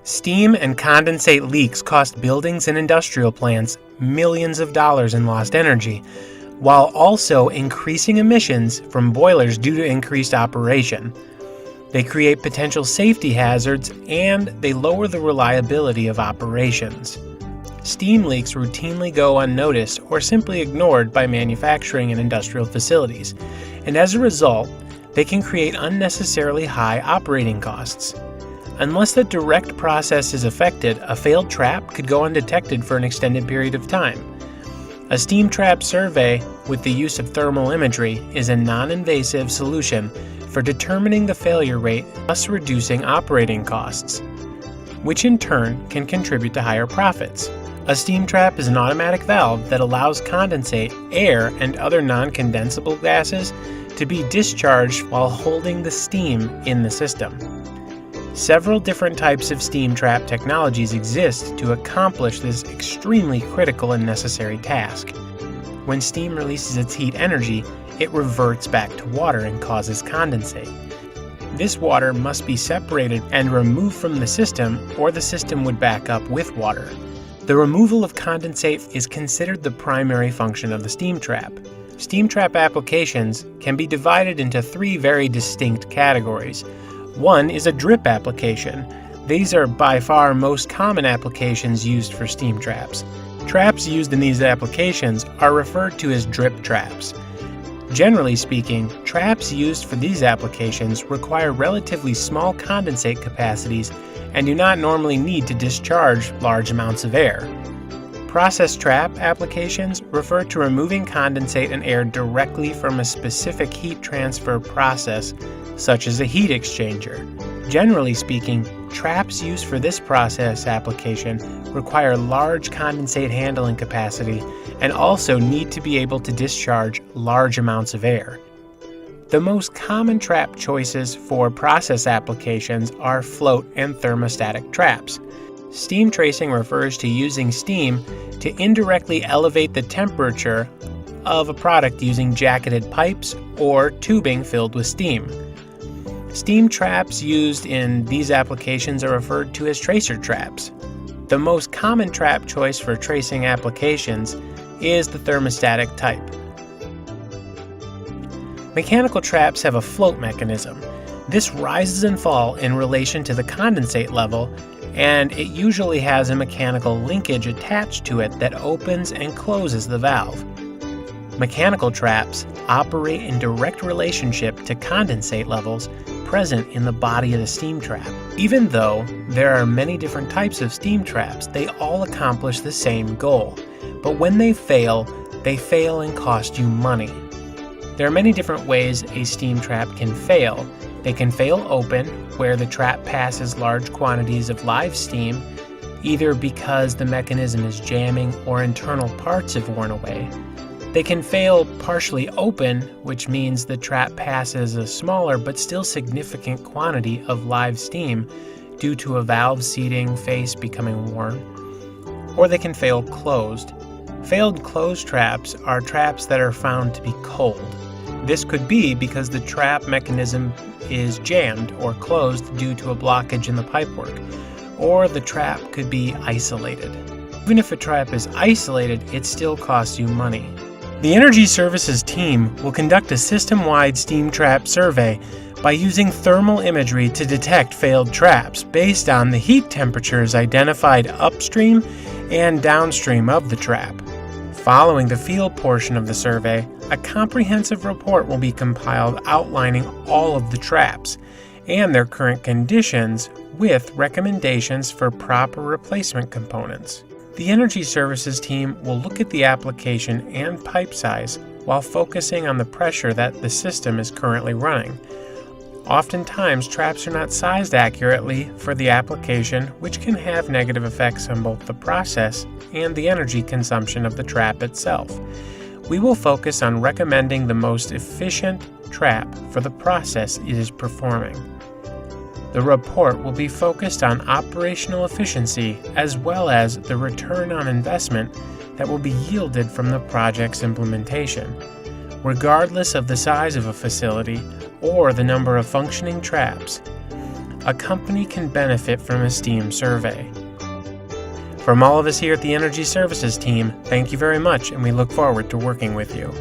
Steam and condensate leaks cost buildings and industrial plants millions of dollars in lost energy, while also increasing emissions from boilers due to increased operation. They create potential safety hazards and they lower the reliability of operations. Steam leaks routinely go unnoticed or simply ignored by manufacturing and industrial facilities, and as a result, they can create unnecessarily high operating costs. Unless the direct process is affected, a failed trap could go undetected for an extended period of time. A steam trap survey with the use of thermal imagery is a non-invasive solution for determining the failure rate, thus reducing operating costs, which in turn can contribute to higher profits. A steam trap is an automatic valve that allows condensate, air, and other non-condensable gases to be discharged while holding the steam in the system. Several different types of steam trap technologies exist to accomplish this extremely critical and necessary task. When steam releases its heat energy, it reverts back to water and causes condensate. This water must be separated and removed from the system, or the system would back up with water. The removal of condensate is considered the primary function of the steam trap. Steam trap applications can be divided into three very distinct categories. One is a drip application. These are by far most common applications used for steam traps. Traps used in these applications are referred to as drip traps. Generally speaking, traps used for these applications require relatively small condensate capacities and do not normally need to discharge large amounts of air. Process trap applications refer to removing condensate and air directly from a specific heat transfer process, such as a heat exchanger. Generally speaking, traps used for this process application require large condensate handling capacity and also need to be able to discharge large amounts of air. The most common trap choices for process applications are float and thermostatic traps. Steam tracing refers to using steam to indirectly elevate the temperature of a product using jacketed pipes or tubing filled with steam. Steam traps used in these applications are referred to as tracer traps. The most common trap choice for tracing applications is the thermostatic type. Mechanical traps have a float mechanism. This rises and falls in relation to the condensate level, and it usually has a mechanical linkage attached to it that opens and closes the valve. Mechanical traps operate in direct relationship to condensate levels present in the body of the steam trap. Even though there are many different types of steam traps, they all accomplish the same goal. But when they fail and cost you money. There are many different ways a steam trap can fail. They can fail open, where the trap passes large quantities of live steam, either because the mechanism is jamming or internal parts have worn away. They can fail partially open, which means the trap passes a smaller but still significant quantity of live steam due to a valve seating face becoming worn. Or they can fail closed. Failed closed traps are traps that are found to be cold. This could be because the trap mechanism is jammed or closed due to a blockage in the pipework, or the trap could be isolated. Even if a trap is isolated, it still costs you money. The Energy Services team will conduct a system-wide steam trap survey by using thermal imagery to detect failed traps based on the heat temperatures identified upstream and downstream of the trap. Following the field portion of the survey, a comprehensive report will be compiled outlining all of the traps and their current conditions with recommendations for proper replacement components. The Energy Services team will look at the application and pipe size while focusing on the pressure that the system is currently running. Oftentimes, traps are not sized accurately for the application, which can have negative effects on both the process and the energy consumption of the trap itself. We will focus on recommending the most efficient trap for the process it is performing. The report will be focused on operational efficiency as well as the return on investment that will be yielded from the project's implementation. Regardless of the size of a facility or the number of functioning traps, a company can benefit from a STEAM survey. From all of us here at the Energy Services team, thank you very much, and we look forward to working with you.